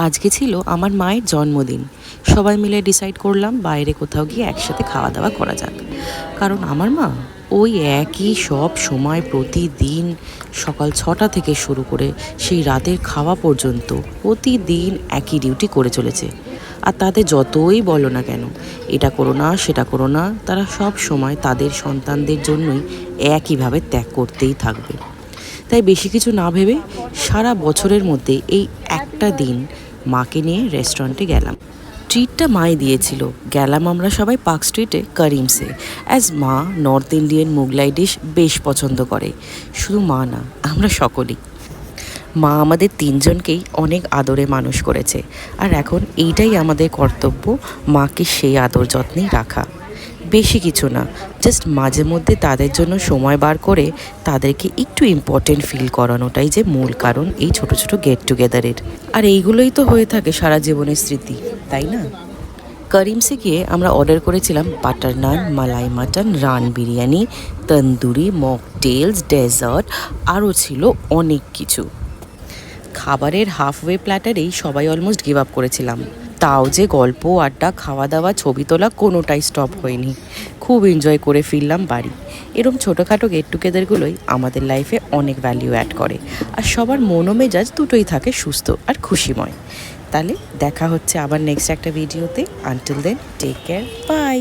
আজকে ছিল আমার মায়ের জন্মদিন। সবাই মিলে ডিসাইড করলাম বাইরে কোথাও গিয়ে একসাথে খাওয়া দাওয়া করা যাক। কারণ আমার মা ওই একই সব সময় প্রতিদিন সকাল 6টা থেকে শুরু করে সেই রাতের খাওয়া পর্যন্ত প্রতিদিন একই ডিউটি করে চলেছে। আর তাদের যতই বলো না কেন এটা করো না সেটা করো না, তারা সব সময় তাদের সন্তানদের জন্যই একইভাবে ত্যাগ করতেই থাকবে। তাই বেশি কিছু না ভেবে সারা বছরের মধ্যে এই একটা দিন মাকে নিয়ে রেস্টুরেন্টে গেলাম। ট্রিটটা মাই দিয়েছিল। গেলাম আমরা সবাই পার্ক স্ট্রিটে করিমসে। অ্যাজ মা নর্থ ইন্ডিয়ান মোগলাই ডিশ বেশ পছন্দ করে। শুধু মা না, আমরা সকলেই। মা আমাদের তিনজনকেই অনেক আদরে মানুষ করেছে, আর এখন এইটাই আমাদের কর্তব্য, মাকে সেই আদর যত্নেই রাখা। বেশি কিছু না, জাস্ট মাঝে মধ্যে তাদের জন্য সময় বার করে তাদেরকে একটু ইম্পর্টেন্ট ফিল করানোটাই যে মূল কারণ এই ছোট ছোট গেট টুগেদারের। আর এইগুলোই তো হয়ে থাকে সারা জীবনের স্মৃতি, তাই না? করিমসে গিয়ে আমরা অর্ডার করেছিলাম butter naan, malai mutton, raan biryani, tandoori, mocktails, dessert, আরও ছিল অনেক কিছু। খাবারের হাফওয়ে প্ল্যাটারেই সবাই অলমোস্ট গিভ আপ করেছিলাম। তাও যে গল্প, আড্ডা, খাওয়া দাওয়া, ছবি তোলা কোনোটাই স্টপ হয়নি। খুব এনজয় করে ফিরলাম বাড়ি। এরম ছোটোখাটো গেট টুগেদারগুলোই আমাদের লাইফে অনেক ভ্যালিউ অ্যাড করে, আর সবার মনো মেজাজ দুটোই থাকে সুস্থ আর খুশিময়। তাহলে দেখা হচ্ছে আবার নেক্সট একটা ভিডিওতে। Until then take care, by.